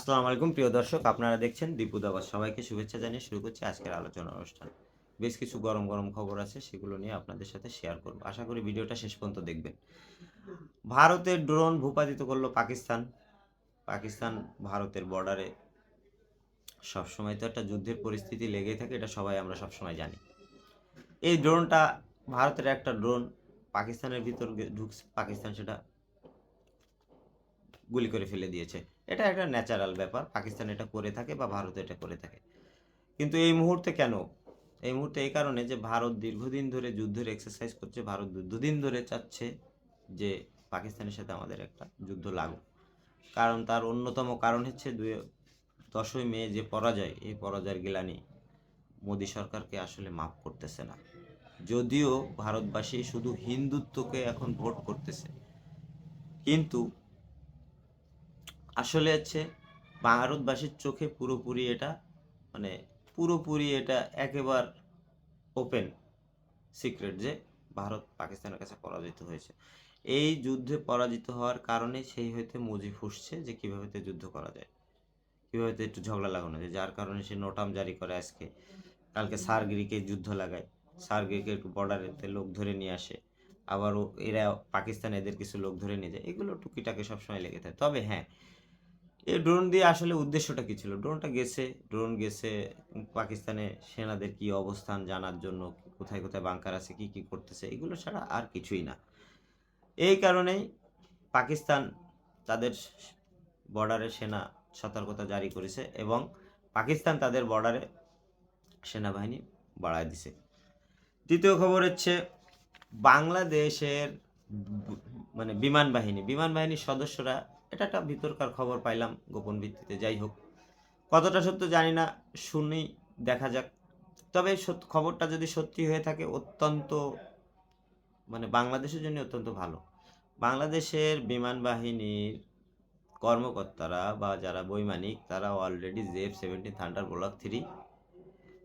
আসসালামু আলাইকুম প্রিয় দর্শক, আপনারা দেখছেন দীপু দাবাস। সবাইকে শুভেচ্ছা জানিয়ে শুরু করছি আজকের আলোচনা অনুষ্ঠান। বেশ কিছু গরম গরম খবর আছে, সেগুলো নিয়ে আপনাদের সাথে শেয়ার করব। আশা করি ভিডিওটা শেষ পর্যন্ত দেখবেন। ভারতের ড্রোন ভূপাতিত করলো পাকিস্তান। পাকিস্তান ভারতের বর্ডারে সবসময় তো একটা যুদ্ধের পরিস্থিতি লেগেই থাকে, এটা সবাই আমরা সবসময় জানি। এই ড্রোনটা ভারতের একটা ড্রোন পাকিস্তানের ভিতর ঢুকছে, পাকিস্তান সেটা গুলি করে ফেলে দিয়েছে। এটা একটা ন্যাচারাল ব্যাপার, পাকিস্তান এটা করে থাকে বা ভারত এটা করে থাকে। কিন্তু এই মুহূর্তে কেন? এই মুহূর্তে এই কারণে যে ভারত দীর্ঘদিন ধরে যুদ্ধের এক্সারসাইজ করছে। ভারত দীর্ঘদিন ধরে চাচ্ছে যে পাকিস্তানের সাথে আমাদের একটা যুদ্ধ লাগুক। কারণ তার অন্যতম কারণ হচ্ছে 10ই মে যে পরাজয়, এই পরাজয়ের গ্লানি মোদী সরকারকে আসলে মাফ করতেছে না। যদিও ভারতবাসী শুধু হিন্দুত্বকে এখন ভোট করতেছে, কিন্তু আসলে হচ্ছে ভারতবাসীর চোখে পুরোপুরি এটা মানে পুরোপুরি এটা একেবারে ওপেন সিক্রেট যে ভারত পাকিস্তানের কাছে পরাজিত হয়েছে। এই যুদ্ধে পরাজিত হওয়ার কারণে সেই হইতে মুজি ফুসছে যে কীভাবে যুদ্ধ করা যায়, কীভাবে একটু ঝগড়া লাগানো যায়, যার কারণে সে নোটাম জারি করে আজকে। কালকে সারগিরিকে যুদ্ধ লাগায়, সারগিরিকে একটু বর্ডারেতে লোক ধরে নিয়ে আসে, আবারও এরা পাকিস্তান এদের কিছু লোক ধরে নিয়ে যায়। এগুলো টুকিটাকে সবসময় লেগে থাকে। তবে হ্যাঁ, এই ড্রোন দিয়ে আসলে উদ্দেশ্যটা কী ছিল? ড্রোন গেছে পাকিস্তানে সেনাদের কি অবস্থান জানার জন্য, কোথায় কোথায় বাংকার আছে, কি কি করতেছে, এগুলো ছাড়া আর কিছুই না। এই কারণেই পাকিস্তান তাদের বর্ডারে সেনা সতর্কতা জারি করেছে এবং পাকিস্তান তাদের বর্ডারে সেনাবাহিনী বাড়ায় দিছে। দ্বিতীয় খবর হচ্ছে বাংলাদেশের বিমান বাহিনীর সদস্যরা, এটা একটা ভিতরকার খবর পাইলাম গোপন ভিত্তিতে, যাই হোক কতটা সত্য জানি না, শুনি, দেখা যাক। তবে খবরটা যদি সত্যি হয়ে থাকে অত্যন্ত বাংলাদেশের জন্য অত্যন্ত ভালো। বাংলাদেশের বিমান বাহিনীর কর্মকর্তারা বা যারা বৈমানিক, তারা অলরেডি জেএফ-17 থান্ডার ব্লক 3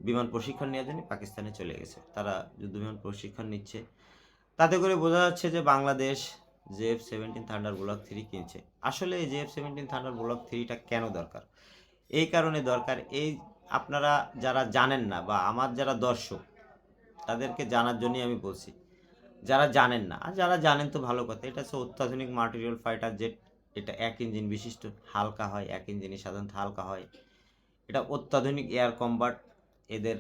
বিমান প্রশিক্ষণ নেওয়ার জন্য পাকিস্তানে চলে গেছে। তারা যুদ্ধ বিমান প্রশিক্ষণ নিচ্ছে। তাতে করে বোঝা যাচ্ছে যে বাংলাদেশ জেএফ-17 থান্ডার ব্লক 3 কিনছে। আসলে এই জেএফ-17 থান্ডার ব্লক 3টা কেন দরকার? এই কারণে দরকার, এই আপনারা যারা জানেন না বা আমার যারা দর্শক তাদেরকে জানার জন্যই আমি বলছি। যারা জানেন না, আর যারা জানেন তো ভালো কথা। এটা হচ্ছে অত্যাধুনিক মার্টিরিয়াল ফাইটার জেট। এটা 1 ইঞ্জিন বিশিষ্ট, হালকা হয়, 1 ইঞ্জিনই সাধারণত হালকা হয়। এটা অত্যাধুনিক এয়ার কম্বাট। এদের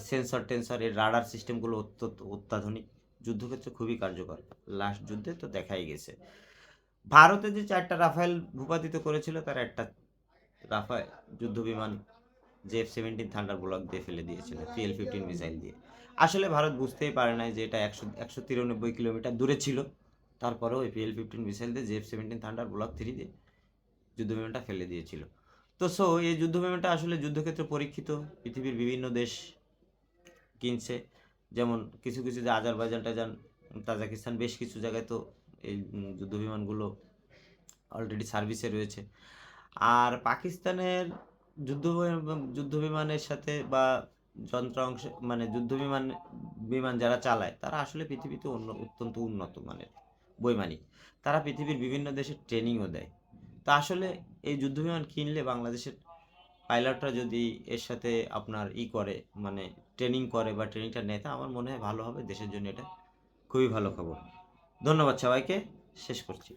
সেন্সর টেন্সর, এর রাডার সিস্টেমগুলো অত্যাধুনিক, যুদ্ধক্ষেত্রে খুবই কার্যকর। লাস্ট যুদ্ধে তো দেখাই গেছে। ভারতে যে 4টা রাফায়েল ভূপাতিত করেছিল, তার একটা রাফায়েল যুদ্ধবিমান জেএফ-17 থান্ডার ব্লক দিয়ে ফেলে দিয়েছিল PL-15 মিসাইল দিয়ে। আসলে ভারত বুঝতেই পারে নাই যে এটা 193 কিলোমিটার দূরে ছিল। তারপরেও ওই PL-15 মিসাইল দিয়ে জেএফ-17 থান্ডার ব্লক 3 দিয়ে যুদ্ধবিমানটা ফেলে দিয়েছিল। তো এই যুদ্ধবিমানটা আসলে যুদ্ধক্ষেত্রে পরীক্ষিত, পৃথিবীর বিভিন্ন দেশ কিনছে। যেমন কিছু কিছু যে আজারবাইজান তাজাকিস্তান, বেশ কিছু জায়গায় তো এই যুদ্ধবিমানগুলো অলরেডি সার্ভিসে রয়েছে। আর পাকিস্তানের যুদ্ধবিমানের সাথে বা যন্ত্রাংশ বিমান যারা চালায়, তারা আসলে পৃথিবীতে অত্যন্ত উন্নত মানের বৈমানিক। তারা পৃথিবীর বিভিন্ন দেশে ট্রেনিংও দেয়। তা আসলে এই যুদ্ধবিমান কিনলে বাংলাদেশের পাইলটরা যদি এর সাথে আপনার করে ট্রেনিং করে বা ট্রেনিংটা নেয়, তা আমার মনে হয় ভালো হবে, দেশের জন্য এটা খুবই ভালো খবর। ধন্যবাদ সবাইকে, শেষ করছি।